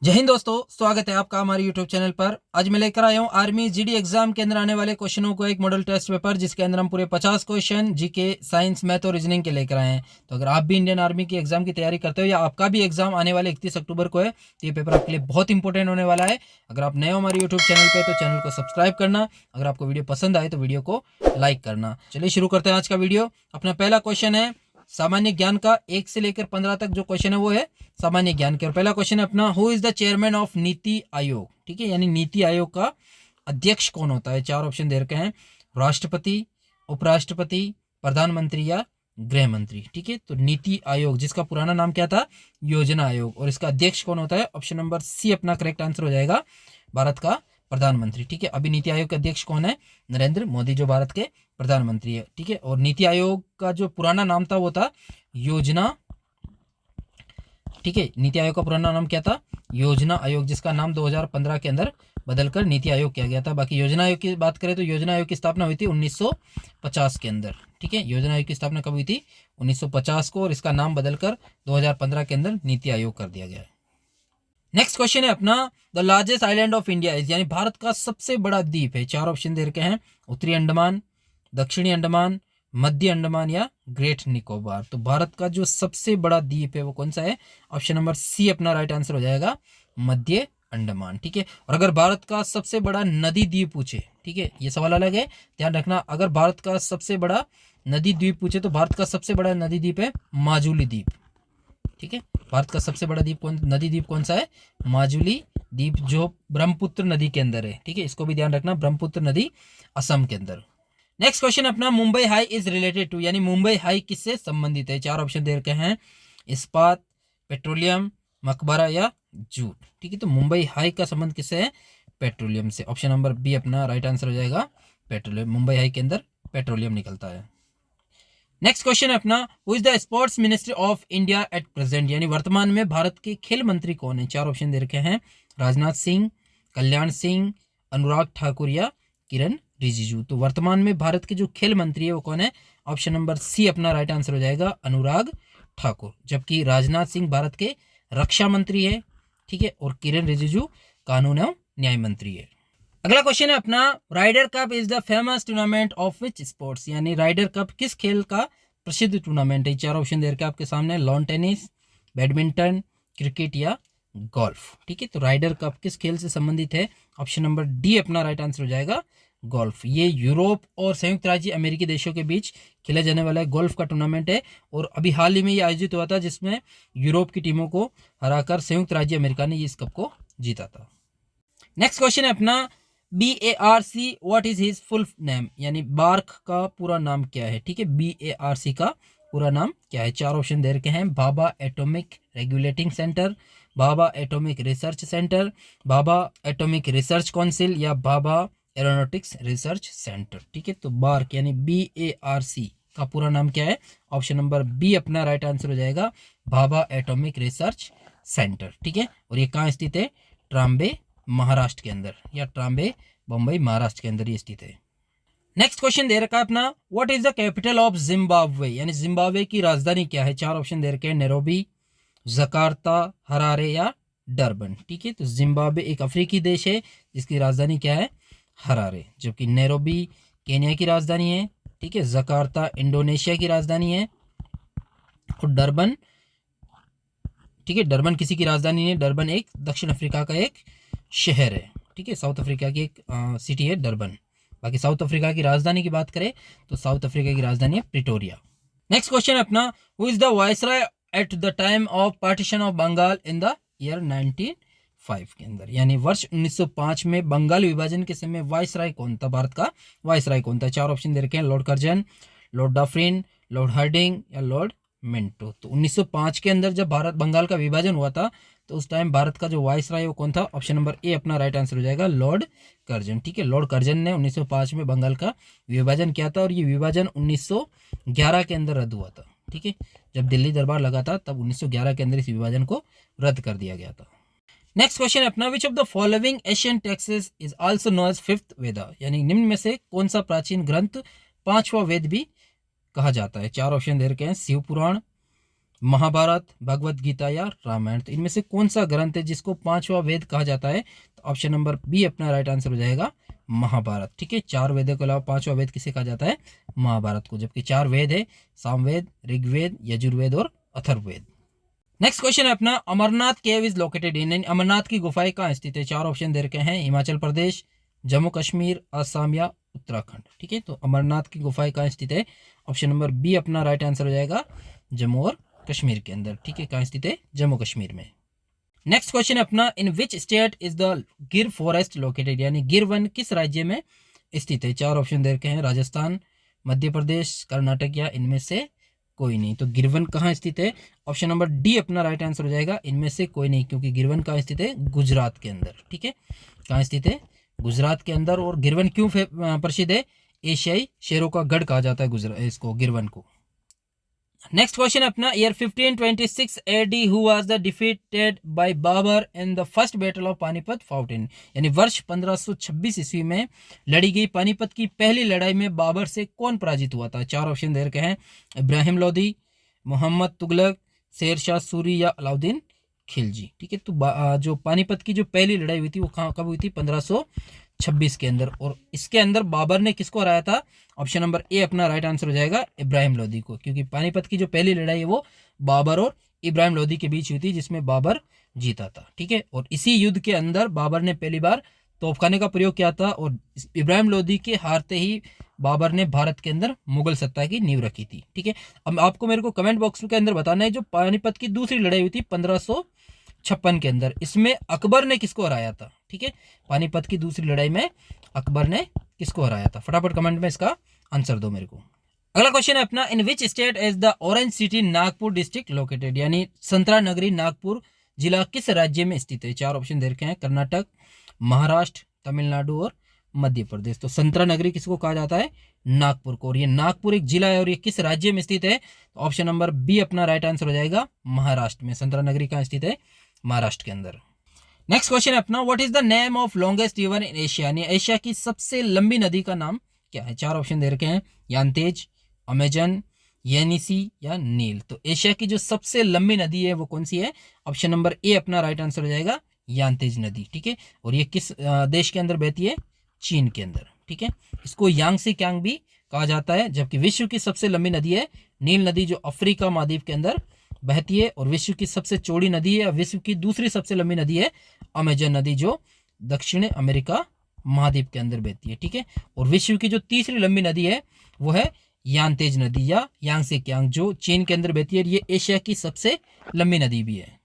जय हिंद दोस्तों, स्वागत है आपका हमारे YouTube चैनल पर। आज मैं लेकर आया हूँ आर्मी जीडी एग्जाम के अंदर आने वाले क्वेश्चनों को एक मॉडल टेस्ट पेपर, जिसके अंदर हम पूरे 50 क्वेश्चन जीके, साइंस, मैथ और रीजनिंग के लेकर आए हैं। तो अगर आप भी इंडियन आर्मी की एग्जाम की तैयारी करते हो या आपका भी एग्जाम आने वाले 31 अक्टूबर को है, तो ये पेपर आपके लिए बहुत इंपॉर्टेंट होने वाला है। अगर आप नए हो हमारे यूट्यूब चैनल पर तो चैनल को सब्सक्राइब करना, अगर आपको वीडियो पसंद आए तो वीडियो को लाइक करना। चलिए शुरू करते हैं आज का वीडियो। अपना पहला क्वेश्चन है सामान्य ज्ञान का, 1 से लेकर 15 तक जो क्वेश्चन है वो है सामान्य ज्ञान के। और पहला क्वेश्चन है अपना, who is the chairman of NITI Aayog. ठीक है, यानी नीति आयोग का अध्यक्ष कौन होता है। 4 ऑप्शन दे रखे हैं, राष्ट्रपति, उपराष्ट्रपति, प्रधानमंत्री या गृह मंत्री। ठीक है, तो नीति आयोग जिसका पुराना नाम क्या था, योजना आयोग, और इसका अध्यक्ष कौन होता है। ऑप्शन नंबर सी अपना करेक्ट आंसर हो जाएगा, भारत का प्रधानमंत्री। ठीक है, अभी नीति आयोग के अध्यक्ष कौन है, नरेंद्र मोदी, जो भारत के प्रधानमंत्री है। ठीक है, और नीति आयोग का जो पुराना नाम था वो था योजना। ठीक है, नीति आयोग का पुराना नाम क्या था, योजना आयोग, जिसका नाम 2015 के अंदर बदलकर नीति आयोग किया गया था। बाकी योजना आयोग की बात करें तो योजना आयोग की स्थापना हुई थी 1950 के अंदर। ठीक है, योजना आयोग की स्थापना कब हुई थी, 1950 को, और इसका नाम बदलकर 2015 के अंदर नीति आयोग कर दिया गया है। नेक्स्ट क्वेश्चन है अपना, the largest island of India is, यानी भारत का सबसे बड़ा द्वीप है। 4 ऑप्शन दे रखे हैं, उत्तरी अंडमान, दक्षिणी अंडमान, मध्य अंडमान या ग्रेट निकोबार। तो भारत का जो सबसे बड़ा द्वीप है वो कौन सा है, ऑप्शन नंबर सी अपना राइट आंसर हो जाएगा, मध्य अंडमान। ठीक है, और अगर भारत का सबसे बड़ा नदी द्वीप पूछे, ठीक है, ये सवाल अलग है, ध्यान रखना। अगर भारत का सबसे बड़ा नदी द्वीप पूछे तो भारत का सबसे बड़ा नदी द्वीप है माजुली द्वीप। ठीक है, भारत का सबसे बड़ा द्वीप नदी द्वीप कौन सा है, माजुली द्वीप, जो ब्रह्मपुत्र नदी के अंदर है। ठीक है, इसको भी ध्यान रखना, ब्रह्मपुत्र नदी असम के अंदर। नेक्स्ट क्वेश्चन अपना, Mumbai High is related to, यानी मुंबई हाई किससे संबंधित है। 4 ऑप्शन दे रखे हैं, इस्पात, पेट्रोलियम, मकबरा या जूट। ठीक है, तो मुंबई हाई का संबंध किससे है, पेट्रोलियम से। ऑप्शन नंबर बी अपना राइट आंसर हो जाएगा, पेट्रोलियम। मुंबई हाई के अंदर पेट्रोलियम निकलता है। नेक्स्ट क्वेश्चन है अपना, who is the sports ministry of India at present, यानी वर्तमान में भारत के खेल मंत्री कौन है। 4 ऑप्शन दे रखे हैं, राजनाथ सिंह, कल्याण सिंह, अनुराग ठाकुर या किरण रिजिजू। तो वर्तमान में भारत के जो खेल मंत्री है वो कौन है, ऑप्शन नंबर सी अपना राइट आंसर हो जाएगा, अनुराग ठाकुर। जबकि राजनाथ सिंह भारत के रक्षा मंत्री है। ठीक है, और किरण रिजिजू कानून एवं न्याय मंत्री है। अगला क्वेश्चन है अपना, Ryder Cup is the famous tournament of which sports, यानी राइडर कप किस खेल का प्रसिद्ध टूर्नामेंट है। 4 ऑप्शन दे रखे आपके सामने, लॉन टेनिस, बैडमिंटन, क्रिकेट या गोल्फ। ठीक है, तो राइडर कप किस खेल से संबंधित है, ऑप्शन नंबर डी अपना राइट आंसर हो जाएगा, गोल्फ। ये यूरोप और संयुक्त राज्य अमेरिकी देशों के बीच खेला जाने वाला गोल्फ का टूर्नामेंट है, और अभी हाल ही में ये आयोजित हुआ था, जिसमें यूरोप की टीमों को हराकर संयुक्त राज्य अमेरिका ने इस कप को जीता था। नेक्स्ट क्वेश्चन है अपना, BARC what is his full name, यानी बार्क का पूरा नाम क्या है। ठीक है, BARC का पूरा नाम क्या है। 4 ऑप्शन दे रखे हैं, Bhabha atomic regulating centre, Bhabha atomic research centre, Bhabha atomic research council या भाभा एरोनॉटिक्स रिसर्च सेंटर। ठीक है, तो बार्क यानी BARC का पूरा नाम क्या है, ऑप्शन नंबर बी अपना राइट आंसर हो जाएगा, भाभा एटॉमिक रिसर्च सेंटर। ठीक है, और ये कहाँ स्थित है, ट्राम्बे महाराष्ट्र के अंदर, या ट्राम्बे बम्बई महाराष्ट्र के अंदर ये स्थित है। नेक्स्ट क्वेश्चन दे रखा है अपना, what is the capital of Zimbabwe, यानी जिम्बाब्वे की राजधानी क्या है। 4 ऑप्शन दे रखे हैं, नैरोबी, जकार्ता, हरारे या डरबन। ठीक है, तो जिम्बाब्वे एक अफ्रीकी देश है जिसकी राजधानी क्या है, हरारे। जबकि नैरोबी केन्या की राजधानी है। ठीक है, जकार्ता इंडोनेशिया की राजधानी है, और डरबन, ठीक है, डरबन किसी की राजधानी नहीं है, डरबन एक दक्षिण अफ्रीका का एक शहर है। ठीक है, साउथ अफ्रीका की एक सिटी है डरबन। बाकी साउथ अफ्रीका की राजधानी की बात करें तो साउथ अफ्रीका की राजधानी है प्रिटोरिया। नेक्स्ट क्वेश्चन है अपना, who is the viceroy at the time of partition of Bengal in the year 1905 के अंदर, यानी वर्ष 1905 में बंगाल विभाजन के समय वायसराय कौन था, भारत का वायसराय कौन था। 4 ऑप्शन दे रखे हैं, Lord Curzon, Lord Dufferin, Lord Hardinge या लॉर्ड मिंटो। तो 1905 के अंदर जब भारत बंगाल का विभाजन हुआ था तो उस टाइम भारत का जो वायसराय वो कौन था, ऑप्शन नंबर ए अपना राइट आंसर हो जाएगा, लॉर्ड कर्जन। ठीक है, लॉर्ड कर्जन ने 1905 में बंगाल का विभाजन किया था, और ये विभाजन 1911 के अंदर रद्द हुआ था। ठीक है, जब दिल्ली दरबार लगा था तब 1911 के अंदर इस विभाजन को रद्द कर दिया गया था। नेक्स्ट क्वेश्चन है अपना, which of the following Asian texts is also known as fifth Veda, यानी निम्न में से कौन सा प्राचीन ग्रंथ 5वां वेद भी कहा जाता है। 4 ऑप्शन दे रखे हैं, शिव पुराण, महाभारत, भगवत गीता या रामायण। तो इनमें से कौन सा ग्रंथ है जिसको पांचवा वेद कहा जाता है? तो ऑप्शन नंबर बी अपना राइट आंसर हो जाएगा, महाभारत। ठीक है, 4 वेदों के अलावा पांचवा वेद किसे कहा जाता है? महाभारत को। जबकि 4 वेद है, सामवेद, ऋग्वेद, यजुर्वेद और अथर्ववेद। नेक्स्ट क्वेश्चन है अपना, Amarnath cave is located in, Amarnath की गुफाएं कहाँ स्थित है? 4 ऑप्शन दे रखे हैं, हिमाचल प्रदेश, जम्मू कश्मीर, असम या उत्तराखंड। ठीक है, तो अमरनाथ की गुफाएं कहाँ स्थित है? ऑप्शन नंबर बी अपना राइट आंसर हो जाएगा, जम्मू और कश्मीर के अंदर। ठीक है, कहाँ स्थित है? जम्मू कश्मीर में। नेक्स्ट क्वेश्चन है अपना, in which state is the गिर फॉरेस्ट लोकेटेड, यानी गिर वन किस राज्य में स्थित है? 4 ऑप्शन दे रखे हैं, राजस्थान, मध्य प्रदेश, कर्नाटक या इनमें से कोई नहीं। तो गिरवन कहाँ स्थित है? ऑप्शन नंबर डी अपना राइट आंसर हो जाएगा, इनमें से कोई नहीं, क्योंकि गिरवन कहाँ स्थित है? गुजरात के अंदर। ठीक है, कहाँ स्थित है? गुजरात के अंदर। और गिरवन क्यों प्रसिद्ध है? एशियाई शेरों का गढ़ कहा जाता है गुजरात इसको, गिरवन को। नेक्स्ट क्वेश्चन अपना, year 1526 AD who was the defeated by Babur in the first battle of Panipat fought in, यानी वर्ष 1526 ईस्वी में लड़ी गई पानीपत की पहली लड़ाई में बाबर से कौन पराजित हुआ था? 4 ऑप्शन दे रखे हैं, इब्राहिम लोदी, मोहम्मद तुगलक, शेर शाह सूरी या अलाउद्दीन खिलजी। ठीक है, तो जो पानीपत की जो पहली लड़ाई हुई थी वो कब हुई थी? 1526 के अंदर। और इसके अंदर बाबर ने किसको हराया था? ऑप्शन नंबर ए अपना राइट आंसर हो जाएगा, इब्राहिम लोदी को, क्योंकि पानीपत की जो पहली लड़ाई है वो बाबर और इब्राहिम लोदी के बीच हुई थी, जिसमें बाबर जीता था। ठीक है, और इसी युद्ध के अंदर बाबर ने पहली बार तोपखाने का प्रयोग किया था, और इब्राहिम लोदी के हारते ही बाबर ने भारत के अंदर मुगल सत्ता की नींव रखी थी। ठीक है, अब आपको मेरे को कमेंट बॉक्स के अंदर बताना है, जो पानीपत की दूसरी लड़ाई हुई थी 1556 के अंदर, इसमें अकबर ने किसको हराया था? ठीक है, पानीपत की दूसरी लड़ाई में अकबर ने किसको हराया था? फटाफट कमेंट में इसका आंसर दो मेरे को। अगला क्वेश्चन है अपना, in which state is the orange city Nagpur district located, यानी संतरा नगरी नागपुर जिला किस राज्य में स्थित है? 4 ऑप्शन दे रखे हैं, कर्नाटक, महाराष्ट्र, तमिलनाडु और मध्य प्रदेश। तो संतरा नगरी किसको कहा जाता है? नागपुर को। और ये नागपुर एक जिला है और ये किस राज्य में स्थित है? तो ऑप्शन नंबर बी अपना राइट आंसर हो जाएगा, महाराष्ट्र में। संतरा नगरी कहाँ स्थित है? महाराष्ट्र के अंदर। नेक्स्ट क्वेश्चन है अपना, what is the name of longest river in Asia, यानी एशिया की सबसे लंबी नदी का नाम क्या है? 4 ऑप्शन दे रखे हैं, यांतेज, अमेजन, येनिसी या नील। तो एशिया की जो सबसे लंबी नदी है वो कौन सी है? ऑप्शन नंबर ए अपना राइट आंसर हो जाएगा, यांतेज नदी। ठीक है, और ये किस देश के अंदर बहती है? चीन के अंदर। ठीक है, इसको यांगसी क्यांग भी कहा जाता है। जबकि विश्व की सबसे लंबी नदी है नील नदी, जो अफ्रीका महाद्वीप के अंदर बहती है। और विश्व की सबसे चौड़ी नदी है, विश्व की दूसरी सबसे लंबी नदी है अमेजन नदी, जो दक्षिण अमेरिका महाद्वीप के अंदर बहती है। ठीक है, और विश्व की जो तीसरी लंबी नदी है वो है यांतेज नदी या यांगसे क्यांग, जो चीन के अंदर बहती है। ये एशिया की सबसे लंबी नदी भी है।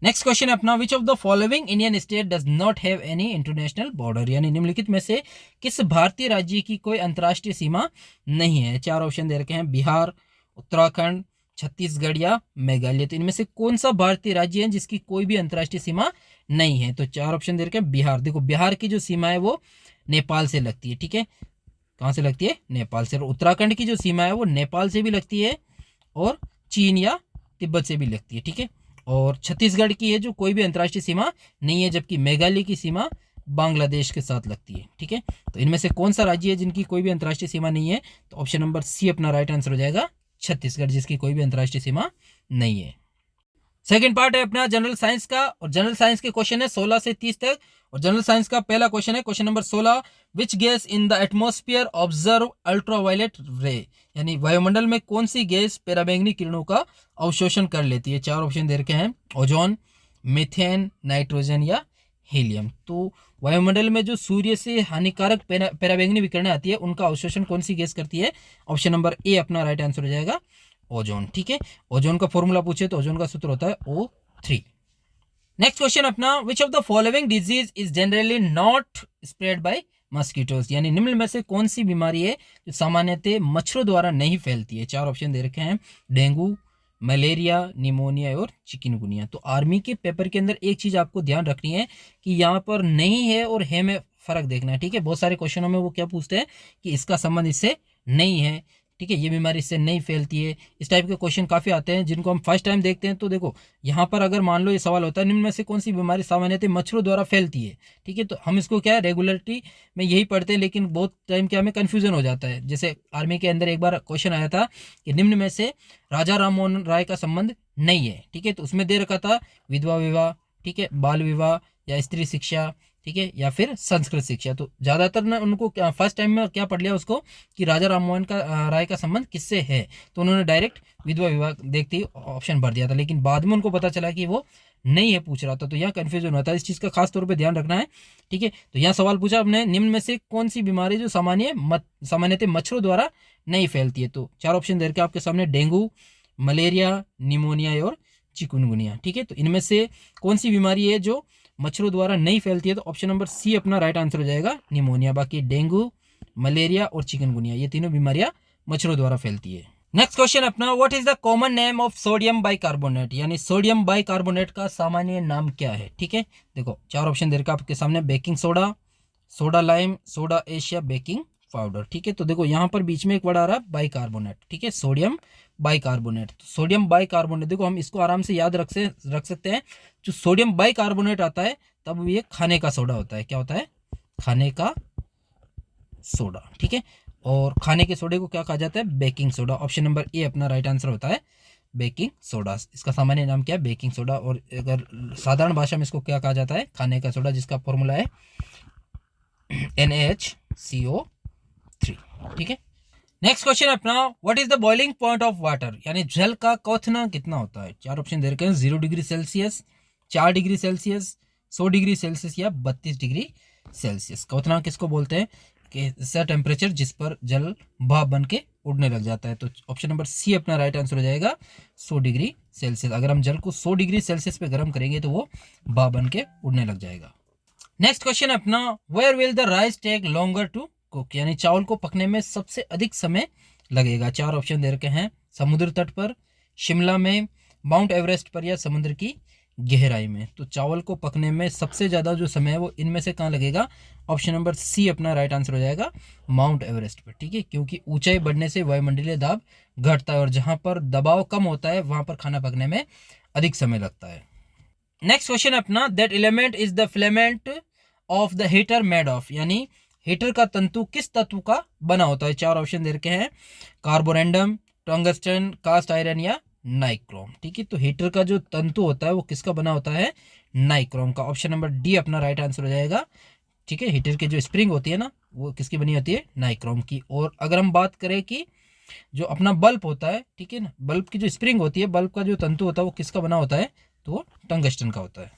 नेक्स्ट क्वेश्चन है अपना, which of the following Indian state does not have any international border, यानी निम्नलिखित में से किस भारतीय राज्य की कोई अंतर्राष्ट्रीय सीमा नहीं है? 4 ऑप्शन दे रखे हैं, बिहार, उत्तराखंड, छत्तीसगढ़ या मेघालय। तो इनमें से कौन सा भारतीय राज्य है जिसकी कोई भी अंतर्राष्ट्रीय सीमा नहीं है? तो 4 ऑप्शन दे रखे हैं, बिहार। देखो, बिहार की जो सीमा है वो नेपाल से लगती है। ठीक है, कहाँ से लगती है? नेपाल से। और उत्तराखंड की जो सीमा है वो नेपाल से भी लगती है और चीन या तिब्बत से भी लगती है। ठीक है, और छत्तीसगढ़ की है जो कोई भी अंतर्राष्ट्रीय सीमा नहीं है, जबकि मेघालय की सीमा बांग्लादेश के साथ लगती है। ठीक है, तो इनमें से कौन सा राज्य है जिनकी कोई भी अंतर्राष्ट्रीय सीमा नहीं है? तो ऑप्शन नंबर सी अपना राइट आंसर हो जाएगा, छत्तीसगढ़, जिसकी कोई भी अंतर्राष्ट्रीय सीमा नहीं है। सेकंड पार्ट है अपना जनरल साइंस का, और जनरल साइंस के क्वेश्चन है 16 से 30 तक। और जनरल साइंस का पहला क्वेश्चन है question number 16, which gas in the atmosphere observe ultraviolet रे, यानी वायुमंडल में कौन सी गैस पराबैंगनी किरणों का अवशोषण कर लेती है? 4 ऑप्शन दे रखे हैं, ओजोन, मीथेन, नाइट्रोजन या हीलियम। तो वायुमंडल में जो सूर्य से हानिकारक पराबैंगनी विकिरणें आती है उनका अवशोषण कौन सी गैस करती है? ऑप्शन नंबर ए अपना राइट आंसर हो जाएगा, ओजोन। ठीक है, ओजोन का फॉर्मूला पूछे तो ओजोन का सूत्र होता है O3। नेक्स्ट क्वेश्चन अपना, which of the following disease is generally not spread by mosquitoes, यानी निम्न में से कौन सी बीमारी है जो सामान्यतः मच्छरों द्वारा नहीं फैलती है? 4 ऑप्शन दे रखे हैं, डेंगू, मलेरिया, निमोनिया और चिकनगुनिया। तो आर्मी के पेपर के अंदर एक चीज आपको ध्यान रखनी है कि यहाँ पर नहीं है और है में फर्क देखना है। ठीक है, बहुत सारे क्वेश्चनों में वो क्या पूछते हैं कि इसका संबंध इससे नहीं है, ठीक है, ये बीमारी इससे नहीं फैलती है। इस टाइप के क्वेश्चन काफ़ी आते हैं जिनको हम फर्स्ट टाइम देखते हैं। तो देखो यहाँ पर अगर मान लो ये सवाल होता है निम्न में से कौन सी बीमारी सामान्यतः मच्छरों द्वारा फैलती है, ठीक है, तो हम इसको क्या है रेगुलरिटी में यही पढ़ते हैं, लेकिन बहुत टाइम क्या हमें कन्फ्यूजन हो जाता है। जैसे आर्मी के अंदर एक बार क्वेश्चन आया था कि निम्न में से राजा राम मोहन राय का संबंध नहीं है, ठीक है, तो उसमें दे रखा था विधवा विवाह, ठीक है, बाल विवाह या स्त्री शिक्षा, ठीक है, या फिर संस्कृत शिक्षा। तो ज़्यादातर ना उनको फर्स्ट टाइम में क्या पढ़ लिया उसको कि राजा राम मोहन का राय का संबंध किससे है, तो उन्होंने डायरेक्ट विधवा विवाह देखते ही ऑप्शन भर दिया था, लेकिन बाद में उनको पता चला कि वो नहीं है पूछ रहा था, तो यहाँ कन्फ्यूजन होता है। इस चीज़ का खास तौर पर ध्यान रखना है, ठीक है। तो यहाँ सवाल पूछा आपने निम्न में से कौन सी बीमारी जो सामान्यतः मच्छरों द्वारा नहीं फैलती है, तो 4 ऑप्शन दे रखे आपके सामने, डेंगू, मलेरिया, निमोनिया और चिकुनगुनिया, ठीक है। तो इनमें से कौन सी बीमारी है जो मच्छरों द्वारा नहीं फैलती है, तो ऑप्शन नंबर सी अपना राइट आंसर हो जाएगा, निमोनिया। बाकी डेंगू, मलेरिया और चिकनगुनिया ये तीनों बीमारियां मच्छरों द्वारा फैलती है। नेक्स्ट क्वेश्चन अपना, what is the common name of sodium bicarbonate, यानी सोडियम बाइकार्बोनेट का सामान्य नाम क्या है, ठीक है। देखो 4 ऑप्शन दे रखा आपके सामने, baking soda, soda lime, soda Asia, baking powder, ठीक है। तो देखो यहाँ पर बीच में एक वर्ड आ रहा है बाइकार्बोनेट, ठीक है, सोडियम बाइकार्बोनेट। तो सोडियम बाइकार्बोनेट देखो हम इसको आराम से याद रख सकते हैं। जो सोडियम बाइकार्बोनेट आता है तब ये खाने का सोडा होता है, क्या होता है, खाने का सोडा, ठीक है। और खाने के सोडे को क्या कहा जाता है, baking soda. Option number A अपना राइट आंसर होता है, बेकिंग सोडा। इसका सामान्य नाम क्या है, बेकिंग सोडा। और अगर साधारण भाषा में इसको क्या कहा जाता है, खाने का सोडा, जिसका फॉर्मूला है NaHCO3, ठीक है। नेक्स्ट क्वेश्चन अपना, what is the boiling point of water, यानी जल का क्वथनांक कितना होता है। 4 ऑप्शन दे रखे हैं, 0 degree Celsius, 4 degree Celsius, 100 degree Celsius या 32 डिग्री सेल्सियस। क्वथनांक किसको बोलते हैं, कि ऐसा टेम्परेचर जिस पर जल भाप बन के उड़ने लग जाता है। तो ऑप्शन नंबर सी अपना राइट आंसर हो जाएगा, 100 डिग्री सेल्सियस। अगर हम जल को 100 डिग्री सेल्सियस पे गर्म करेंगे तो वो भाप बन के उड़ने लग जाएगा। नेक्स्ट क्वेश्चन अपना, where will the rice take longer to cook, यानी चावल को पकने में सबसे अधिक समय लगेगा। 4 ऑप्शन दे रखे हैं, समुद्र तट पर, शिमला में, माउंट एवरेस्ट पर या समुद्र की गहराई में। तो चावल को पकने में सबसे ज़्यादा जो समय है वो इनमें से कहाँ लगेगा, ऑप्शन नंबर सी अपना राइट आंसर हो जाएगा, माउंट एवरेस्ट पर, ठीक है, क्योंकि ऊंचाई बढ़ने से वायुमंडलीय दाब घटता है और जहाँ पर दबाव कम होता है वहाँ पर खाना पकने में अधिक समय लगता है। नेक्स्ट क्वेश्चन अपना, that element is the filament of the heater made of, यानी हीटर का तंतु किस तत्व का बना होता है। 4 ऑप्शन दे रखे हैं, कार्बोरेंडम, टंगस्टन, कास्ट आयरन या नाइक्रोम, ठीक है। तो हीटर का जो तंतु होता है वो किसका बना होता है, नाइक्रोम का। ऑप्शन नंबर डी अपना राइट आंसर हो जाएगा, ठीक है। हीटर की जो स्प्रिंग होती है ना वो किसकी बनी होती है, नाइक्रोम की। और अगर हम बात करें कि जो अपना बल्ब होता है, ठीक है ना, बल्ब की जो स्प्रिंग होती है, बल्ब का जो तंतु होता है वो किसका बना होता है, तो वो टंगस्टन का होता है।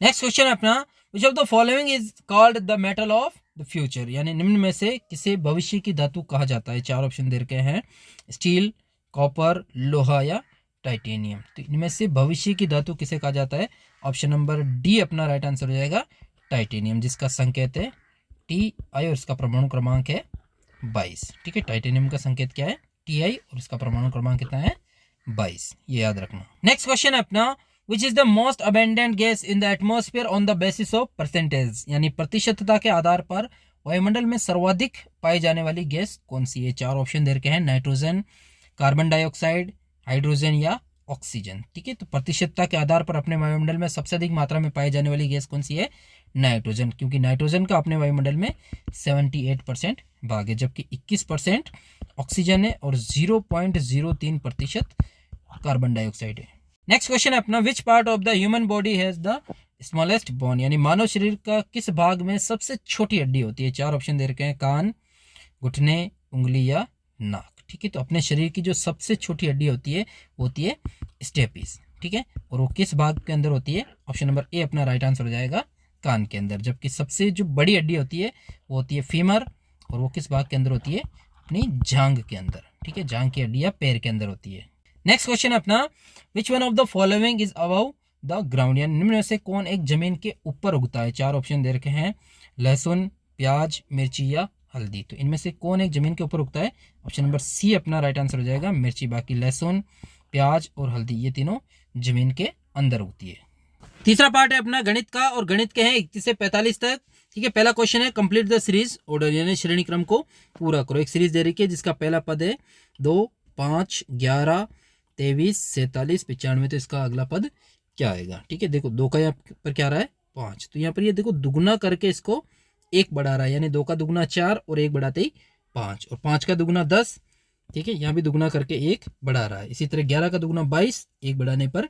नेक्स्ट क्वेश्चन अपना, which of the following is called the metal of the future, यानी निम्न में से किसे भविष्य की धातु कहा जाता है। 4 ऑप्शन दे रखे हैं, स्टील, कॉपर, लोहा या टाइटेनियम। तो इनमें से भविष्य की धातु किसे कहा जाता है, ऑप्शन नंबर डी अपना राइट आंसर हो जाएगा, टाइटेनियम, जिसका संकेत है TI और इसका परमाणु क्रमांक है 22, ठीक है। टाइटेनियम का संकेत क्या है, TI और इसका परमाणु क्रमांक कितना है, 22, ये याद रखना। नेक्स्ट क्वेश्चन अपना, which is the most abundant gas in the atmosphere on the basis of percentage, यानी प्रतिशतता के आधार पर वायुमंडल में सर्वाधिक पाई जाने वाली गैस कौन सी है। 4 ऑप्शन दे रखे हैं, नाइट्रोजन, कार्बन डाइऑक्साइड, हाइड्रोजन या ऑक्सीजन, ठीक है। तो प्रतिशतता के आधार पर अपने वायुमंडल में सबसे अधिक मात्रा में पाई जाने वाली गैस कौन सी है, नाइट्रोजन, क्योंकि नाइट्रोजन का अपने वायुमंडल में 78% भाग है, जबकि 21% ऑक्सीजन है और 0.03% कार्बन डाइऑक्साइड है। नेक्स्ट क्वेश्चन है अपना, which part of the human body has the smallest bone, यानी मानव शरीर का किस भाग में सबसे छोटी हड्डी होती है। 4 ऑप्शन दे रखे हैं, कान, घुटने, उंगली या नाक, ठीक है। तो अपने शरीर की जो सबसे छोटी हड्डी होती है वो होती है स्टेपिस, ठीक है, और वो किस भाग के अंदर होती है, ऑप्शन नंबर ए अपना राइट आंसर हो जाएगा, कान के अंदर। जबकि सबसे जो बड़ी हड्डी होती है वो होती है फीमर, और वो किस भाग के अंदर होती है, अपनी जांघ के अंदर, ठीक है, जांघ की हड्डी या पैर के अंदर होती है। नेक्स्ट क्वेश्चन अपना, which one of the following is above the ground, यानी निम्न में से कौन एक जमीन के ऊपर उगता है। 4 ऑप्शन दे रखे हैं, लहसुन, प्याज, मिर्ची या हल्दी। तो इनमें से कौन एक जमीन के ऊपर उगता है, ऑप्शन नंबर सी अपना राइट आंसर हो जाएगा, मिर्ची। बाकी लहसुन, प्याज और हल्दी ये तीनों जमीन के अंदर उगती है। तीसरा पार्ट है अपना गणित का, और गणित के हैं 31 से 45 तक, ठीक है। पहला क्वेश्चन है कंप्लीट द सीरीज ऑर्डर, यानी श्रेणी क्रम को पूरा करो। एक सीरीज दे रखी है जिसका पहला पद है 2, 5, 11, 23, 47, 95, तो इसका अगला पद क्या आएगा। ठीक है, देखो 2 का यहाँ पर क्या आ रहा है 5, तो यहाँ पर ये देखो दुगुना करके इसको 1 बढ़ा रहा है, यानी 2 का दुगुना 4 और 1 बढ़ाते ही 5, और 5 का दुगुना 10। ठीक है, यहाँ भी दुगुना करके 1 बढ़ा रहा है। इसी तरह 11 का दुगुना 22, 1 बढ़ाने पर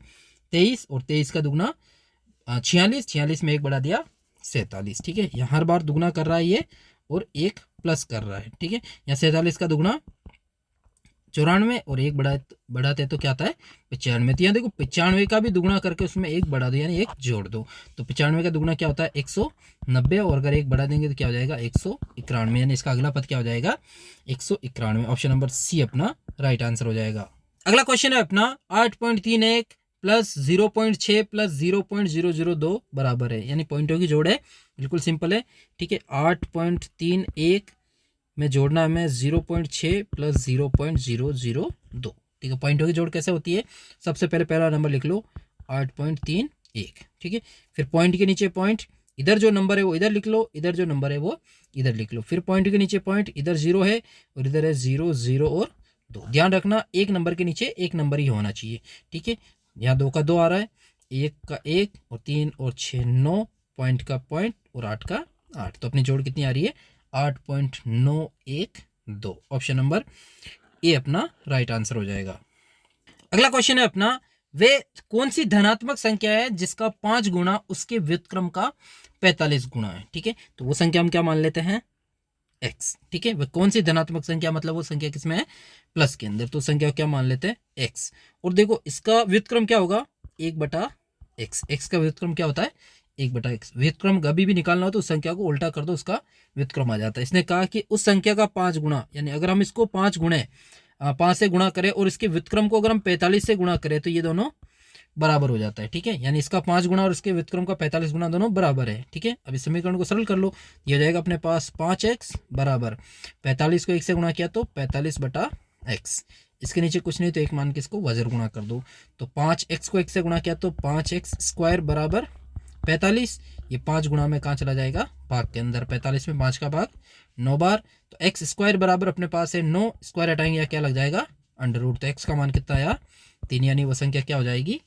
23, और 23 का दुगुना 46, 46 में 1 बढ़ा दिया 47। ठीक है, यहाँ हर बार दुगुना कर रहा है ये और 1 प्लस कर रहा है। ठीक है, यहाँ 47 का दुगुना 94 और 1 बढ़ाते तो क्या आता है 95। तो यहाँ देखो 95 का भी दुगुना करके उसमें 1 बढ़ा दो, यानी 1 जोड़ दो, तो 95 का दुगुना क्या होता है 190, और अगर 1 बढ़ा देंगे तो क्या हो जाएगा 191, यानी इसका अगला पद क्या हो जाएगा 191। ऑप्शन नंबर सी अपना राइट आंसर हो जाएगा। अगला क्वेश्चन है अपना 8.31 प्लस 0.6 प्लस 0.002 बराबर है, यानी पॉइंटों की जोड़ है, बिल्कुल सिंपल है। ठीक है, 8.31 में जोड़ना है हमें 0.6 प्लस 0.002। ठीक है, पॉइंटों की जोड़ कैसे होती है, सबसे पहले पहला नंबर लिख लो 8.31। ठीक है, फिर पॉइंट के नीचे पॉइंट, इधर जो नंबर है वो इधर लिख लो, इधर जो नंबर है वो इधर लिख लो, फिर पॉइंट के नीचे पॉइंट, इधर 0 है और इधर है 0, 0 और 2। ध्यान रखना एक नंबर के नीचे एक नंबर ही होना चाहिए। ठीक है, यहाँ 2 का 2 आ रहा है, 1 का 1 और 3 और 6 9, पॉइंट का पॉइंट और 8 का 8, तो अपनी जोड़ कितनी आ रही है 8.912। ऑप्शन नंबर ए अपना राइट आंसर हो जाएगा। अगला क्वेश्चन है अपना वे कौन सी धनात्मक संख्या है जिसका 5 गुना उसके व्युत्क्रम का 45 गुना है। ठीक है, तो वो संख्या हम क्या मान लेते हैं x। ठीक है, वह कौन सी धनात्मक संख्या, मतलब वो संख्या किसमें है प्लस के अंदर, तो संख्या क्या मान लेते हैं x। और देखो इसका व्युत्क्रम क्या होगा 1/x, x का व्युत्क्रम क्या होता है 1/x। व्युत्क्रम कभी भी निकालना हो तो उस संख्या को उल्टा कर दो, उसका व्युत्क्रम आ जाता है। इसने कहा कि उस संख्या का 5 गुना, यानी अगर हम इसको 5 से गुणा करें और इसके व्युत्क्रम को अगर हम 45 से गुणा करें तो ये दोनों बराबर हो जाता है। ठीक है, यानी इसका 5 गुना और इसके व्युत्क्रम का 45 गुना दोनों बराबर है। ठीक है, अब इस समीकरण को सरल कर लो, ये हो जाएगा अपने पास 5x बराबर 45 को 1 से गुणा किया तो 45/x। इसके नीचे कुछ नहीं तो एक मान के इसको वजर गुणा कर दो, तो 5x को 1 से गुणा किया तो 5x स्क्वायर बराबर 45। ये 5 गुणा में कहाँ चला जाएगा भाग के अंदर, 45 में 5 का भाग 9 बार, तो x स्क्वायर बराबर अपने पास है 9, स्क्वायर हटाएंगे या क्या लग जाएगा अंडर रूट, तो x का मान कितना आया 3, यानी वो संख्या क्या हो जाएगी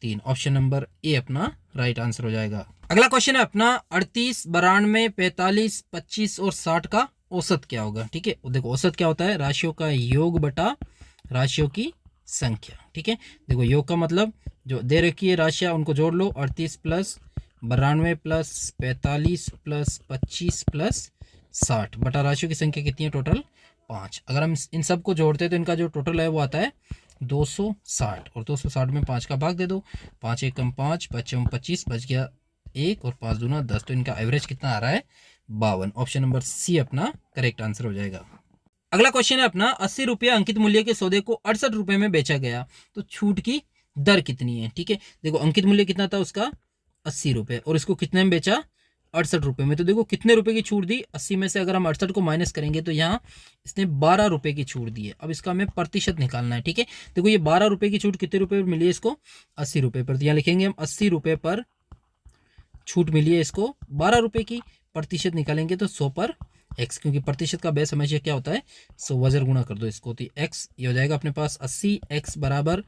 3। ऑप्शन नंबर ए अपना राइट आंसर हो जाएगा। अगला क्वेश्चन है अपना 38, 92, 45, 25 और 60 का औसत क्या होगा। ठीक है, देखो औसत क्या होता है राशियों का योग बटा राशियों की संख्या। ठीक है, देखो योग का मतलब जो दे रखी है राशियां उनको जोड़ लो, 38 प्लस 92 प्लस 45 प्लस 25 प्लस 60 बटा राशियों की संख्या कितनी है टोटल 5। अगर हम इन सब को जोड़ते हैं तो इनका जो टोटल है वो आता है 260, और 260 में 5 का भाग दे दो, 5 एकम 5, 5 25, बच गया 1 और 5 दूना 10, तो इनका एवरेज कितना आ रहा है 52। ऑप्शन नंबर सी अपना करेक्ट आंसर हो जाएगा। अगला क्वेश्चन है अपना 80 रुपये अंकित मूल्य के सौदे को 68 रुपये में बेचा गया, तो छूट की दर कितनी है। ठीक है, देखो अंकित मूल्य कितना था उसका 80 रुपये और इसको कितने में बेचा 68 रुपये में, तो देखो कितने रुपए की छूट दी 80 में से अगर हम 68 को माइनस करेंगे तो यहाँ इसने 12 रुपये की छूट दी है। अब इसका हमें प्रतिशत निकालना है। ठीक है, देखो ये 12 रुपये की छूट कितने रुपये पर मिली है इसको 80 रुपये पर, तो यहाँ लिखेंगे हम 80 रुपये पर छूट मिली है इसको 12 रुपये की, प्रतिशत निकालेंगे तो 100 पर x, क्योंकि प्रतिशत का बेस हमेशा क्या होता है 100, वजर गुणा कर दो इसको, तो x ये हो जाएगा अपने पास 80, x बराबर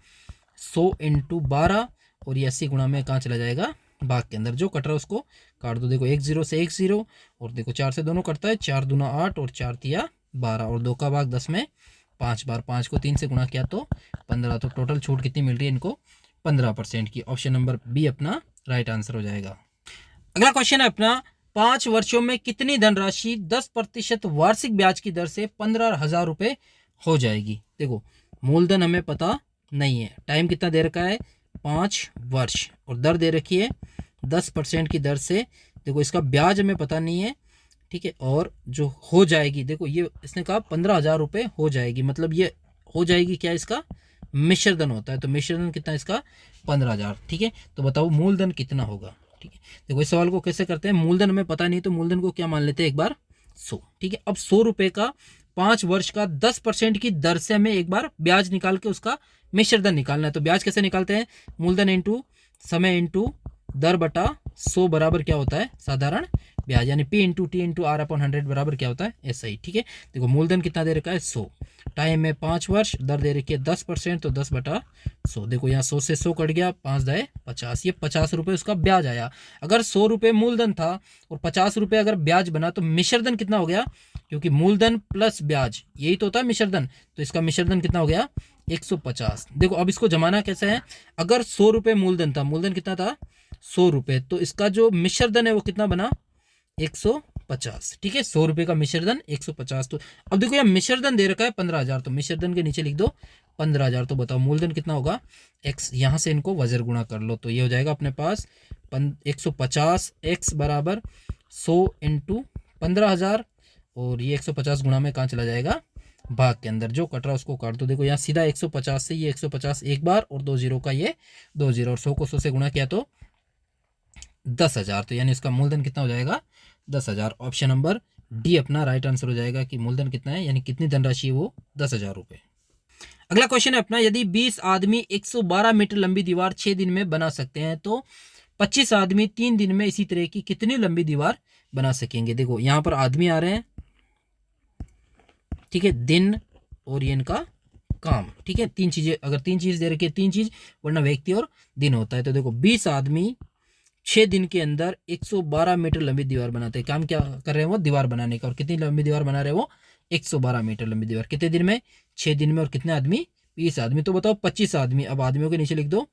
100 × 12, और ये 80 गुणा में कहाँ चला जाएगा भाग के अंदर, जो कट रहा है उसको काट दो। देखो 1 0 से 1 0, और देखो 4 से दोनों कटता है, 4 दूना 8 और 4 तिया 12, और 2 का भाग 10 में 5 बार, 5 को 3 से गुणा किया तो 15, तो टोटल छूट कितनी मिल रही है इनको 15% की। ऑप्शन नंबर बी अपना राइट आंसर हो जाएगा। अगला क्वेश्चन है अपना 5 वर्षों में कितनी धनराशि 10% वार्षिक ब्याज की दर से 15,000 रुपये हो जाएगी। देखो मूलधन हमें पता नहीं है, टाइम कितना दे रखा है 5 वर्ष, और दर दे रखी है 10% की दर से। देखो इसका ब्याज हमें पता नहीं है। ठीक है, और जो हो जाएगी, देखो ये इसने कहा 15,000 रुपये हो जाएगी, मतलब ये हो जाएगी क्या इसका मिश्रधन होता है, तो मिश्रधन कितना इसका 15,000। ठीक है, तो बताओ मूलधन कितना होगा। ठीक है, देखो इस सवाल को कैसे करते हैं, मूलधन हमें पता नहीं तो मूलधन को क्या मान लेते हैं एक बार 100। ठीक है, अब 100 रुपये का 5 वर्ष का 10% की दर से हमें एक बार ब्याज निकाल के उसका मिश्रधन निकालना है। तो ब्याज कैसे निकालते हैं, मूलधन इंटू समय इंटू दर बटा 100 बराबर क्या होता है साधारण ब्याज, यानी P into T into R/100 बराबर क्या होता है SI। ठीक है, देखो मूलधन कितना दे रखा है 100, टाइम में 5 वर्ष, दर दे रखी है 10%, तो 10/100। देखो यहाँ 100 से 100 कट गया, 5 दाए 50, ये 50 रुपये उसका ब्याज आया। अगर 100 रुपये मूलधन था और 50 रुपये अगर ब्याज बना तो मिश्रधन कितना हो गया, क्योंकि मूलधन प्लस ब्याज यही तो होता है मिश्रधन, तो इसका मिश्रधन कितना हो गया 150। देखो अब इसको जमाना कैसे है, अगर 100 रुपये मूलधन था, मूलधन कितना था 100 रुपये, तो इसका जो मिश्रधन है वो कितना बना 150। ठीक है, 100 रुपये का मिश्रधन 150। तो अब देखो यार मिश्रधन दे रखा है 15,000, तो मिश्रधन के नीचे लिख दो 15,000। तो बताओ मूलधन कितना होगा x, यहाँ से इनको वजर गुणा कर लो, तो ये हो जाएगा अपने पास 150 x बराबर 100 इंटू 15,000, और ये 150 गुणा में कहाँ चला जाएगा भाग के अंदर, जो कट रहा है उसको काट दो। देखो यहाँ सीधा 150 से ये 150 एक बार, और 2 जीरो का ये 2 जीरो, और 100 को 100 से गुणा किया तो 10,000। तो यानी इसका मूलधन कितना हो जाएगा 10,000। ऑप्शन नंबर डी अपना राइट आंसर हो जाएगा कि मूलधन कितना है, यानी कितनी धनराशि है वो 10,000 रुपये। अगला क्वेश्चन है अपना, यदि 20 आदमी 112 मीटर लंबी दीवार 6 दिन में बना सकते हैं तो 25 आदमी 3 दिन में इसी तरह की कितनी लंबी दीवार बना सकेंगे। देखो यहाँ पर आदमी आ रहे हैं, ठीक है, दिन और ये इनका काम। ठीक है, तीन चीजें, अगर तीन चीज दे रखी है, तीन चीज, वरना व्यक्ति और दिन होता है। तो देखो 20 आदमी 6 दिन के अंदर 112 मीटर लंबी दीवार बनाते हैं। काम क्या कर रहे हैं वो दीवार बनाने का, और कितनी लंबी दीवार बना रहे हैं वो 112 मीटर लंबी दीवार। कितने दिन में 6 दिन में, और कितने आदमी 20 आदमी। तो बताओ 25 आदमी, अब आदमियों के नीचे लिख दो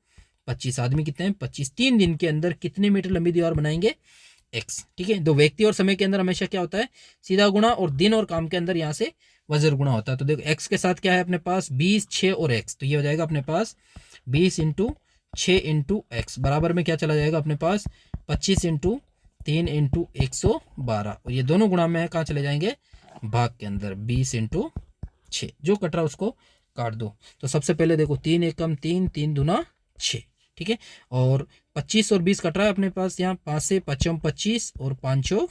25 आदमी कितने हैं 25, 3 दिन के अंदर कितने मीटर लंबी दीवार बनाएंगे x। ठीक है, दो व्यक्ति और समय के अंदर हमेशा क्या होता है सीधा गुणा, और दिन और काम के अंदर यहाँ से वज्र गुणा होता है। तो देखो x के साथ क्या है अपने पास 20, 6 और x, तो ये हो जाएगा अपने पास 20 इंटू 6 इंटू एक्स बराबर में क्या चला जाएगा अपने पास 25 इंटू 3 इंटू 112, और ये दोनों गुणा में कहाँ चले जाएंगे भाग के अंदर 20 इंटू 6, जो कट रहा है उसको काट दो। तो सबसे पहले देखो 3 एकम 3, 3 दूना 6। ठीक है, और 25 और 20 कट रहा है अपने पास यहाँ 5 से 5 25 और 5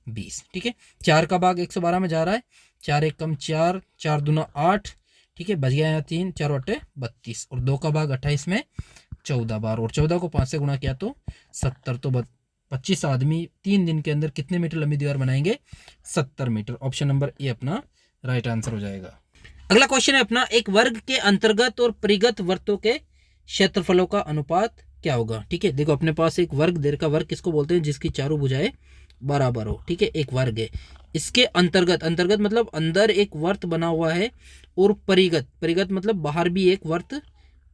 20। ठीक है, 4 का भाग 112 में जा रहा है, 4 एकम 4, 4 दूना 8। ठीक है, बच गया यहाँ 3, 4 बटे 32, और 2 का भाग 28 में 14 बार, और 14 को 5 से गुणा किया तो 70। तो 25 आदमी 3 दिन के अंदर कितने मीटर लंबी दीवार बनाएंगे 70 मीटर। ऑप्शन नंबर ए अपना राइट आंसर हो जाएगा। अगला क्वेश्चन है अपना, एक वर्ग के अंतर्गत और परिगत वृत्तों के क्षेत्रफलों का अनुपात क्या होगा। ठीक है, देखो अपने पास एक वर्ग दे रखा, वर्ग किसको बोलते हैं जिसकी चारों भुजाएं बराबर हो। ठीक है, एक वर्ग है, इसके अंतर्गत, अंतर्गत मतलब अंदर एक वर्त बना हुआ है, और परिगत, परिगत मतलब बाहर भी एक वर्त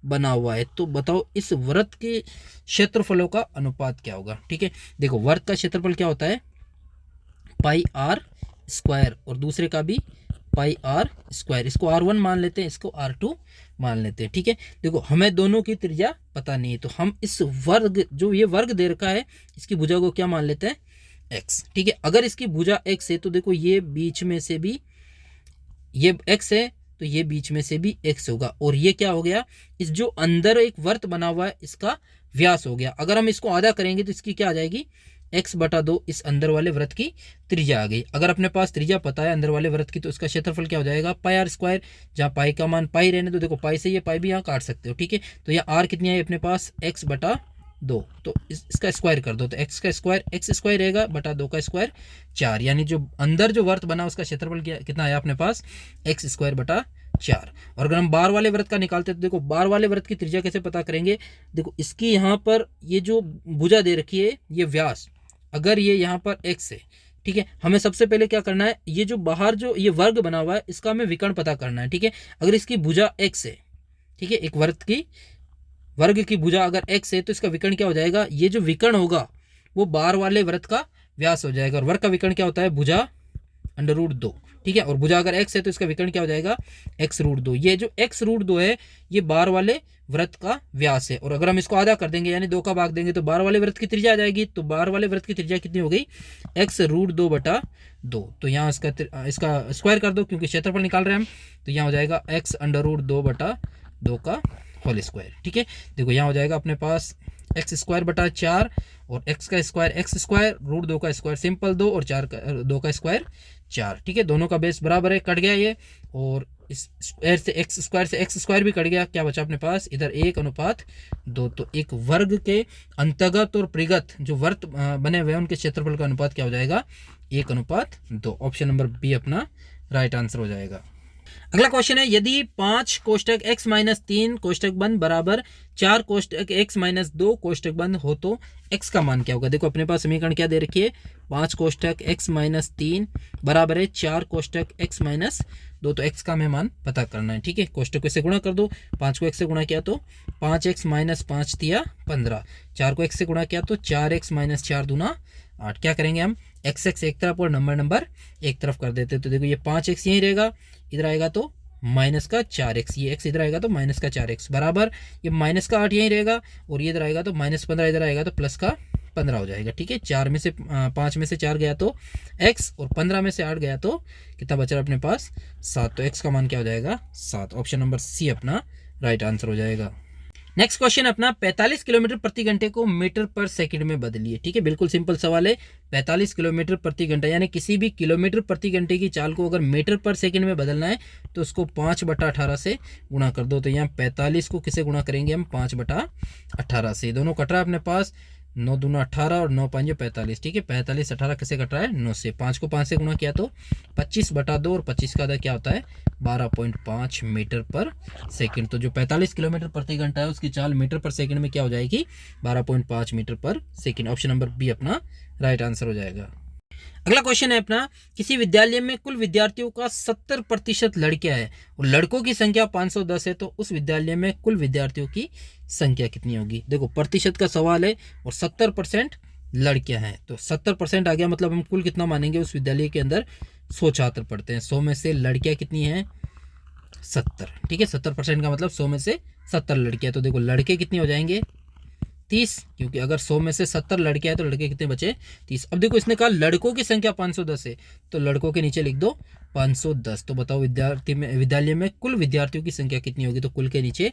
बना हुआ है। तो बताओ इस वृत्त के क्षेत्रफलों का अनुपात क्या होगा। ठीक है, देखो वर्त का क्षेत्रफल क्या होता है पाई आर स्क्वायर, और दूसरे का भी पाई आर स्क्वायर। इसको R1 मान लेते हैं, इसको R2 मान लेते हैं। ठीक है, देखो हमें दोनों की त्रिज्या पता नहीं है, तो हम इस वर्ग, जो ये वर्ग दे रखा है, इसकी भुजा को क्या मान लेते हैं x। ठीक है, अगर इसकी भुजा x है तो देखो ये बीच में से भी ये x है, तो ये बीच में से भी x होगा, और ये क्या हो गया इस जो अंदर एक वर्त बना हुआ है इसका व्यास हो गया। अगर हम इसको आधा करेंगे तो इसकी क्या आ जाएगी x/2, इस अंदर वाले वृत्त की त्रिज्या आ गई। अगर अपने पास त्रिज्या पता है अंदर वाले वृत्त की, तो इसका क्षेत्रफल क्या हो जाएगा पाई आर स्क्वायर, जहाँ पाई का मान पाई रहने तो देखो पाई से ये पाई भी यहाँ काट सकते हो। ठीक है, तो यहाँ r कितनी आई अपने पास x/2, तो इसका स्क्वायर कर दो, तो x का स्क्वायर x स्क्वायर रहेगा बटा 2 का स्क्वायर 4, यानी जो अंदर जो वर्त बना उसका क्षेत्रफल कितना आया अपने पास x स्क्वायर बटा 4। और अगर हम बाहर वाले वृत्त का निकालते तो देखो बाहर वाले वृत्त की त्रिज्या कैसे पता करेंगे। देखो इसकी यहाँ पर ये जो भुजा दे रखी है ये व्यास, अगर ये यहाँ पर x है, ठीक है, हमें सबसे पहले क्या करना है, ये जो बाहर जो ये वर्ग बना हुआ है इसका हमें विकर्ण पता करना है। ठीक है, अगर इसकी भुजा x है, ठीक है, एक वर्ग की भुजा अगर x है तो इसका विकर्ण क्या हो जाएगा, ये जो विकर्ण होगा वो बाहर वाले वृत्त का व्यास हो जाएगा, और वर्ग का विकर्ण क्या होता है भुजा √2। ठीक है, और भुजा अगर x है तो इसका विकर्ण क्या हो जाएगा x√2। ये जो x√2 है ये बाहर वाले वृत्त का व्यास है, और अगर हम इसको आधा कर देंगे यानी 2 का भाग देंगे तो बाहर वाले वृत्त की त्रिज्या आ जाएगी। तो बाहर वाले वृत्त की त्रिज्या कितनी हो गई x√2/2। तो यहाँ इसका स्क्वायर कर दो क्योंकि क्षेत्रफल निकाल रहे हैं हम, तो यहाँ हो जाएगा x√2/2 का होल स्क्वायर। ठीक है, देखो यहाँ हो जाएगा अपने पास x²/4, और x का स्क्वायर √2 का स्क्वायर सिंपल 2, और 2 का स्क्वायर 4। ठीक है, दोनों का बेस बराबर है, कट गया ये, और इस स्क्वायर से एक्स स्क्वायर भी कट गया, क्या बचा अपने पास इधर 1:2। तो एक वर्ग के अंतर्गत और परिगत जो वर्त बने हुए हैं उनके क्षेत्रफल का अनुपात क्या हो जाएगा, 1:2। ऑप्शन नंबर बी अपना राइट आंसर हो जाएगा। अगला क्वेश्चन है, यदि 5 कोष्टक x माइनस 3 कोष्टक बंद बराबर 4 कोष्टक x माइनस 2 कोष्टक बंद हो तो x का मान क्या होगा। देखो अपने पास समीकरण क्या दे रखी है, 5 कोष्टक x माइनस 3 बराबर है 4 कोष्टक x माइनस 2। तो x का हमें मान पता करना है। ठीक है, कोष्टक से गुणा कर दो, 5 को x से गुणा किया तो 5x माइनस 5 दिया 15, 4 को x से गुणा किया तो 4x माइनस 4 दूना 8। क्या करेंगे हम, x एक तरफ और नंबर एक तरफ कर देते। तो देखो ये 5x यहीं रहेगा, इधर आएगा तो माइनस का 4x, ये x इधर आएगा तो माइनस का 4x बराबर ये माइनस का 8 यहीं रहेगा और ये इधर आएगा तो माइनस 15 इधर आएगा तो प्लस का 15 हो जाएगा। ठीक है, 5 में से 4 गया तो x और 15 में से 8 गया तो कितना बचा अपने पास 7। तो x का मान क्या हो जाएगा 7। ऑप्शन नंबर सी अपना राइट आंसर हो जाएगा। नेक्स्ट क्वेश्चन अपना 45 किलोमीटर प्रति घंटे को मीटर पर सेकंड में बदलिए। ठीक है, बिल्कुल सिंपल सवाल है। 45 किलोमीटर प्रति घंटा यानी किसी भी किलोमीटर प्रति घंटे की चाल को अगर मीटर पर सेकंड में बदलना है तो उसको 5/18 से गुणा कर दो। तो यहाँ 45 को किसे गुणा करेंगे हम, 5/18 से। दोनों कट रहा है अपने पास, 9 दूना 18 और 9 5 45। ठीक है, 45 18 किसे कट रहा है, 9 से। 5 को 5 से गुणा किया तो 25/2 और 25 का आधा क्या होता है 12.5 मीटर पर सेकंड। तो जो 45 किलोमीटर प्रति घंटा है उसकी चाल मीटर पर सेकंड में क्या हो जाएगी, 12.5 मीटर पर सेकंड। ऑप्शन नंबर बी अपना राइट आंसर हो जाएगा। अगला क्वेश्चन है अपना, किसी विद्यालय में कुल विद्यार्थियों का 70% लड़कियां है और लड़कों की संख्या 510 है तो उस विद्यालय में कुल विद्यार्थियों की संख्या कितनी होगी। देखो प्रतिशत का सवाल है और 70% लड़कियां हैं तो 70% आ गया, मतलब हम कुल कितना मानेंगे, उस विद्यालय के अंदर 100 छात्र पढ़ते हैं, 100 में से लड़कियां कितनी हैं 70। ठीक है, 70% का मतलब 100 में से 70 लड़कियां। तो देखो लड़के कितने हो जाएंगे 30, क्योंकि अगर 100 में से 70 लड़के हैं तो लड़के कितने बचे 30। अब देखो इसने कहा लड़कों की संख्या 510 है तो लड़कों के नीचे लिख दो 510। तो बताओ विद्यालय में कुल विद्यार्थियों की संख्या कितनी होगी। तो कुल के नीचे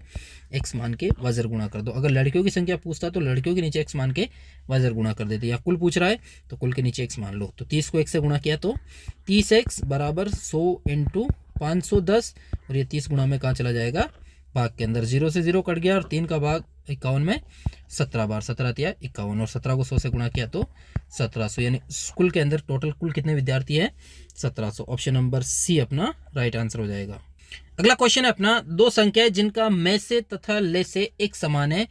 x मान के वजर गुणा कर दो। अगर लड़कियों की संख्या पूछता तो लड़कियों के नीचे x मान के वजर गुणा कर देते, या कुल पूछ रहा है तो कुल के नीचे x मान लो। तो 30 को x से गुणा किया तो 30x बराबर 100 × 510 और ये 30 गुणा में कहाँ चला जाएगा, भाग के अंदर। 0 से 0 कट गया और 3 का भाग 51 में 17 बार, 17 दिया 51 और 17 को 100 से गुणा किया तो 1700, यानी स्कूल के अंदर टोटल कुल कितने विद्यार्थी हैं 1700। ऑप्शन नंबर सी अपना राइट आंसर हो जाएगा। अगला क्वेश्चन है अपना, दो संख्याएं जिनका में से तथा ले से एक समान है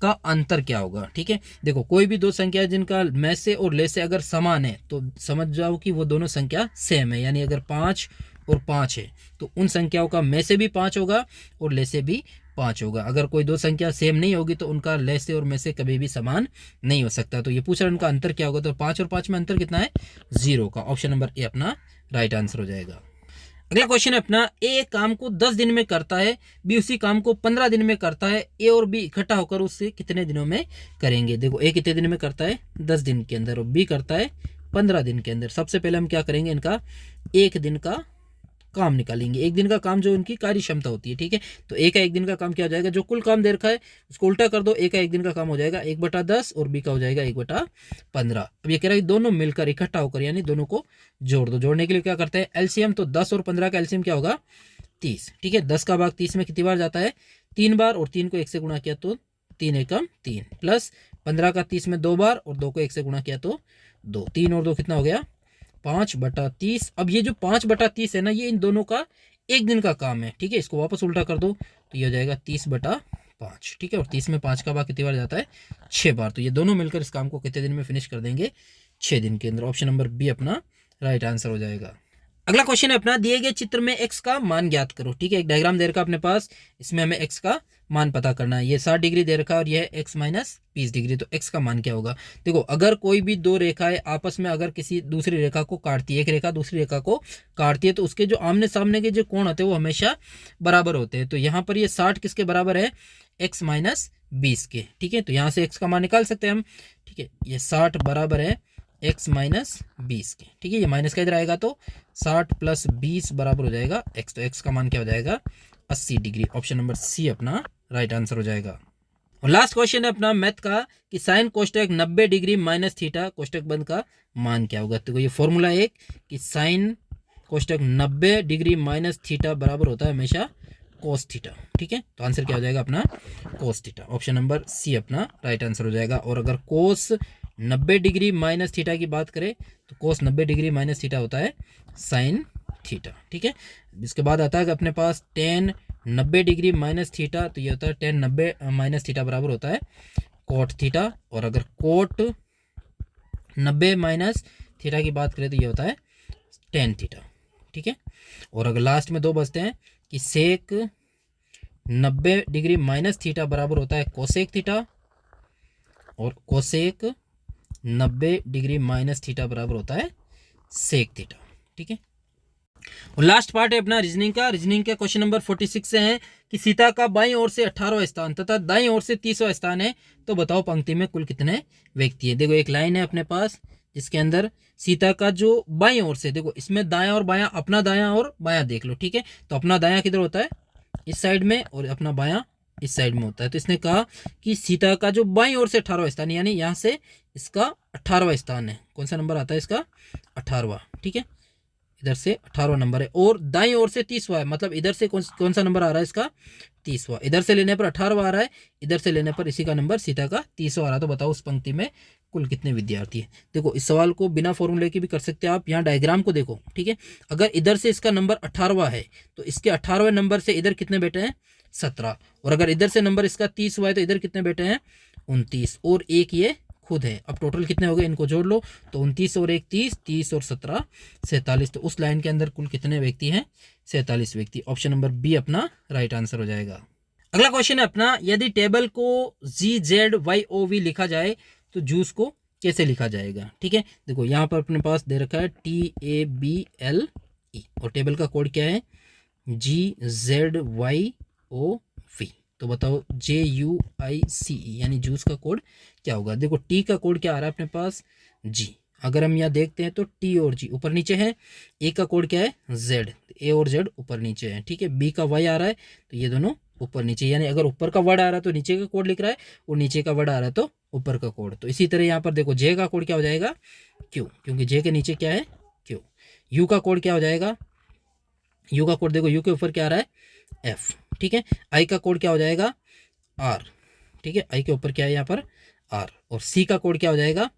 का अंतर क्या होगा। ठीक है, देखो कोई भी दो संख्या जिनका में से और ले से अगर समान है तो समझ जाओ कि वो दोनों संख्या सेम है। यानी अगर 5 और 5 है तो उन संख्याओं का में से भी 5 होगा और ले से भी 5 होगा। अगर कोई दो संख्या सेम नहीं होगी तो उनका ले से और में से कभी भी समान नहीं हो सकता। तो ये पूछ रहा है उनका अंतर क्या होगा, तो 5 और 5 में अंतर कितना है 0 का। ऑप्शन नंबर ए अपना राइट आंसर हो जाएगा। अगला क्वेश्चन है अपना, ए काम को 10 दिन में करता है, बी उसी काम को 15 दिन में करता है, ए और बी इकट्ठा होकर उससे कितने दिनों में करेंगे। देखो ए कितने दिन में करता है 10 दिन के अंदर और बी करता है 15 दिन के अंदर। सबसे पहले हम क्या करेंगे, इनका एक दिन का काम निकालेंगे। एक दिन का काम जो इनकी कार्य क्षमता होती है। ठीक है, तो ए का एक दिन का काम क्या हो जाएगा, जो कुल काम दे रखा है उसको उल्टा कर दो, ए का एक दिन का काम हो जाएगा 1/10 और बी का हो जाएगा 1/15। अब ये कह रहा है दोनों मिलकर इकट्ठा होकर, यानी दोनों को जोड़ दो। जोड़ने के लिए क्या करते हैं एलसीएम, तो 10 और 15 का एलसीएम क्या होगा 30। ठीक है, 10 का भाग 30 में कितनी बार जाता है 3 बार और 3 को 1 से गुणा किया तो 3 एकम 3 प्लस 15 का 30 में 2 बार और 2 को 1 से गुणा किया तो 2, 3 और 2 कितना हो गया 5/30। अब ये जो 5/30 है ना, ये इन दोनों का एक दिन का काम है। ठीक है, इसको वापस उल्टा कर दो तो ये हो जाएगा 30/5। ठीक है, और 30 में 5 का भाग कितनी बार जाता है 6 बार। तो ये दोनों मिलकर इस काम को कितने दिन में फिनिश कर देंगे 6 दिन के अंदर। ऑप्शन नंबर बी अपना राइट आंसर हो जाएगा। अगला क्वेश्चन है अपना, दिए गए चित्र में x का मान ज्ञात करो। ठीक है, एक डायग्राम दे रखा अपने पास, इसमें हमें x का मान पता करना है। ये 60 डिग्री दे रखा है और ये है x माइनस 20 डिग्री, तो x का मान क्या होगा। देखो अगर कोई भी दो रेखाएं आपस में अगर किसी दूसरी रेखा को काटती है, एक रेखा दूसरी रेखा को काटती है तो उसके जो आमने सामने के जो कोण होते हैं वो हमेशा बराबर होते हैं। तो यहाँ पर ये 60 किसके बराबर है x माइनस 20 के। ठीक है, तो यहाँ से x का मान निकाल सकते हैं हम। ठीक है, ये 60 बराबर है x माइनस 20 के। ठीक है, ये माइनस का इधर आएगा तो 60 + 20 बराबर हो जाएगा x। तो x का मान क्या हो जाएगा 80 डिग्री। ऑप्शन नंबर सी अपना राइट आंसर हो जाएगा। और लास्ट क्वेश्चन है अपना मैथ का कि साइन कोष्टक 90 डिग्री माइनस थीटा कोष्टक बंद का मान क्या होगा। तो ये फॉर्मूला एक कि साइन कोष्टक 90 डिग्री माइनस थीटा बराबर होता है हमेशा कोस थीटा। ठीक है, तो आंसर क्या हो जाएगा अपना cos theta. Option number C अपना राइट आंसर हो जाएगा। और अगर कोस 90 डिग्री माइनस थीटा की बात करें तो कोस 90 डिग्री माइनस थीटा होता है साइन थीटा। ठीक है, इसके बाद आता है कि अपने पास टेन 90 डिग्री माइनस थीटा, तो ये होता है टेन 90 माइनस थीटा बराबर होता है कोट थीटा। और अगर कोट 90 माइनस थीटा की बात करें तो ये होता है टेन थीटा। ठीक है, और अगर लास्ट में दो बचते हैं कि सेक 90 डिग्री माइनस थीटा बराबर होता है कोसेक थीटा, और कोसेक 90 डिग्री माइनस थीटा बराबर होता है सेक थीटा। ठीक है, और लास्ट पार्ट है अपना रीजनिंग का। रीजनिंग के क्वेश्चन नंबर 46 से है कि सीता का बाईं ओर से 18वां स्थान तथा दाईं ओर से 30वां स्थान है, तो बताओ पंक्ति में कुल कितने व्यक्ति है। देखो एक लाइन है अपने पास जिसके अंदर सीता का जो बाईं ओर से, देखो इसमें दायां और बायां, अपना दायां और बायां देख लो। ठीक है, तो अपना दायां किधर होता है इस साइड में, और अपना बायां इस साइड में होता है। तो इसने कहा कि सीता का जो बाईं ओर से 18वां स्थान, यानी यहाँ से इसका 18वां स्थान है। कौन सा नंबर आता है इसका 18वां। ठीक है, इधर से 18वां नंबर है, और दाईं ओर से 30वां है, मतलब इधर से कौन सा नंबर आ रहा है इसका 30वां। इधर से लेने पर 18वां आ रहा है, इधर से लेने पर इसी का नंबर सीता का 30वां आ रहा है। तो बताओ उस पंक्ति में कुल कितने विद्यार्थी हैं। देखो इस सवाल को बिना फॉर्मूले के भी कर सकते हैं आप। यहाँ डायग्राम को देखो। ठीक है, अगर इधर से इसका नंबर 18वां है तो इसके 18वें नंबर से इधर कितने बेटे हैं 17, और अगर इधर से नंबर इसका 30वां है तो इधर कितने बेटे हैं 29, और एक ये खुद है। अब टोटल कितने हो गए इनको जोड़ लो, तो 29 और 1 30, 30 और 17 47। तो उस लाइन के अंदर कुल कितने व्यक्ति हैं 47 व्यक्ति। ऑप्शन नंबर बी अपना राइट आंसर हो जाएगा। अगला क्वेश्चन है अपना, यदि टेबल को GZYOV लिखा जाए तो जूस को कैसे लिखा जाएगा। ठीक है, देखो यहाँ पर अपने पास दे रखा है TABLE, और टेबल का कोड क्या है GZYOV। तो बताओ JUICE यानी जूस का कोड क्या होगा। देखो टी का कोड क्या आ रहा है अपने पास जी, अगर हम यहाँ देखते हैं तो टी और जी ऊपर नीचे है। ए का कोड क्या है जेड, ए और जेड ऊपर नीचे है। ठीक है, बी का वाई आ रहा है तो ये दोनों ऊपर नीचे, यानी अगर ऊपर का वर्ड आ रहा है तो नीचे का कोड लिख रहा है, और नीचे का वर्ड आ रहा है तो ऊपर का कोड। तो इसी तरह यहाँ पर देखो जे का कोड क्या हो जाएगा क्यू, क्योंकि जे के नीचे क्या है क्यू। यू का कोड क्या हो जाएगा, यू का कोड देखो यू के ऊपर क्या आ रहा है एफ। ठीक है, आई का कोड क्या हो जाएगा आर। ठीक है, आई के ऊपर क्या है यहाँ पर आर, और सी का कोड क्या हो जाएगा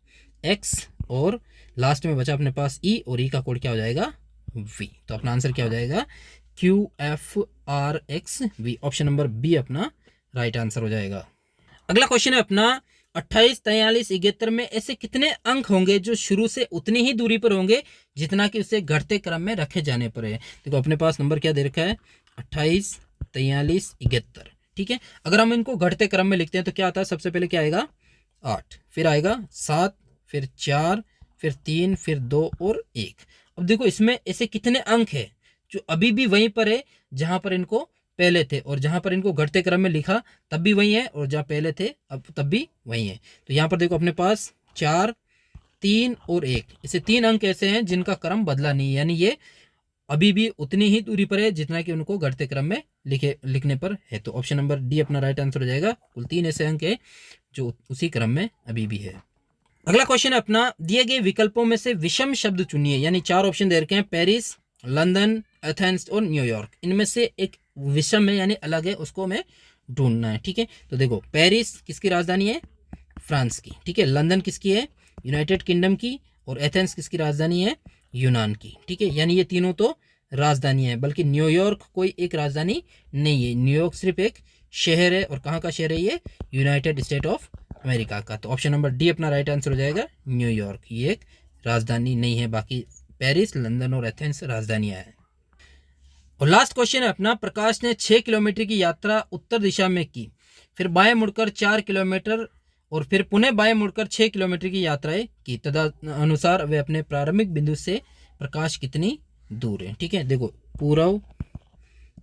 एक्स, और लास्ट में बचा अपने पास ई, और ई का कोड क्या हो जाएगा वी। तो अपना आंसर क्या हो जाएगा QFRXV। ऑप्शन नंबर बी अपना राइट आंसर हो जाएगा। अगला क्वेश्चन है अपना 28, 43, 71 में ऐसे कितने अंक होंगे जो शुरू से उतनी ही दूरी पर होंगे जितना कि उसे घटते क्रम में रखे जाने पर है। देखो अपने पास नंबर क्या दे रखा है 28, 43, 71। ठीक है, अगर हम इनको घटते क्रम में लिखते हैं तो क्या आता है, सबसे पहले क्या आएगा 8, फिर आएगा 7, फिर 4, फिर 3, फिर 2 और 1। अब देखो इसमें ऐसे कितने अंक है जो अभी भी वहीं पर है जहां पर इनको पहले थे, और जहां पर इनको घटते क्रम में लिखा तब भी वही है, और जहां पहले थे अब तब भी वही है। तो यहाँ पर देखो अपने पास 4, 3 और 1, ऐसे 3 अंक ऐसे हैं जिनका क्रम बदला नहीं है, यानी ये अभी भी उतनी ही दूरी पर है जितना कि उनको घटते क्रम में लिखने पर है। तो ऑप्शन नंबर डी अपना राइट आंसर हो जाएगा। कुल 3 ऐसे अंक है जो उसी क्रम में अभी भी है। अगला क्वेश्चन है अपना, दिए गए विकल्पों में से विषम शब्द चुनिए, यानी 4 ऑप्शन दे रखे हैं पेरिस, लंदन, एथेंस और न्यूयॉर्क। इनमें से एक विषम है यानी अलग है, उसको हमें ढूंढना है। ठीक है, तो देखो पेरिस किसकी राजधानी है फ्रांस की। ठीक है, लंदन किसकी है यूनाइटेड किंगडम की, और एथेंस किसकी राजधानी है यूनान की। ठीक है, यानी ये तीनों तो राजधानी है, बल्कि न्यूयॉर्क कोई एक राजधानी नहीं है। न्यूयॉर्क सिर्फ एक शहर है, और कहाँ का शहर है ये यूनाइटेड स्टेट ऑफ अमेरिका का। तो ऑप्शन नंबर डी अपना राइट आंसर हो जाएगा न्यूयॉर्क, ये एक राजधानी नहीं है, बाकी पेरिस, लंदन और एथेंस राजधानियां हैं। और लास्ट क्वेश्चन है अपना, प्रकाश ने 6 किलोमीटर की यात्रा उत्तर दिशा में की, फिर बाएं मुड़कर 4 किलोमीटर और फिर पुनः बाएं मुड़कर 6 किलोमीटर की यात्राएं की, तदनुसार वे अपने प्रारंभिक बिंदु से प्रकाश कितनी दूर है। ठीक है, देखो पूर्व,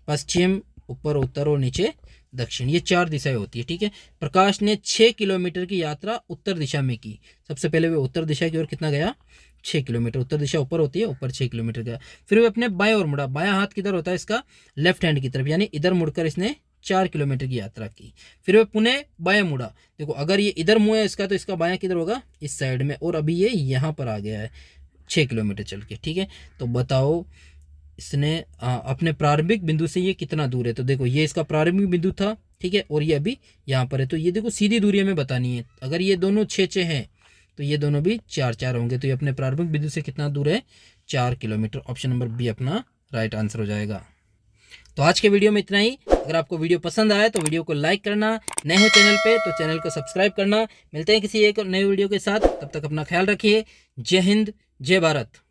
पश्चिम, ऊपर, उत्तर और नीचे दक्षिण, ये 4 दिशाएं होती है। ठीक है, प्रकाश ने 6 किलोमीटर की यात्रा उत्तर दिशा में की। सबसे पहले वे उत्तर दिशा की ओर कितना गया 6 किलोमीटर, उत्तर दिशा ऊपर होती है, ऊपर 6 किलोमीटर गया। फिर वे अपने बाएं ओर मुड़ा, बायां हाथ किधर होता है इसका लेफ्ट हैंड की तरफ, यानी इधर मुड़कर इसने 4 किलोमीटर की यात्रा की। फिर वे पुनः बाएं मुड़ा, देखो अगर ये इधर मुँह है इसका तो इसका बायां किधर होगा इस साइड में, और अभी ये यहाँ पर आ गया है 6 किलोमीटर चल के। ठीक है, तो बताओ इसने अपने प्रारंभिक बिंदु से ये कितना दूर है। तो देखो ये इसका प्रारंभिक बिंदु था, ठीक है, और ये अभी यहाँ पर है। तो ये देखो सीधी दूरी हमें बतानी है। अगर ये दोनों 6-6 हैं तो ये दोनों भी 4-4 होंगे। तो ये अपने प्रारंभिक बिंदु से कितना दूर है, 4 किलोमीटर। ऑप्शन नंबर बी अपना राइट आंसर हो जाएगा। तो आज के वीडियो में इतना ही। अगर आपको वीडियो पसंद आया तो वीडियो को लाइक करना, नए हो चैनल पे तो चैनल को सब्सक्राइब करना। मिलते हैं किसी एक नए वीडियो के साथ, तब तक अपना ख्याल रखिए। जय हिंद, जय भारत।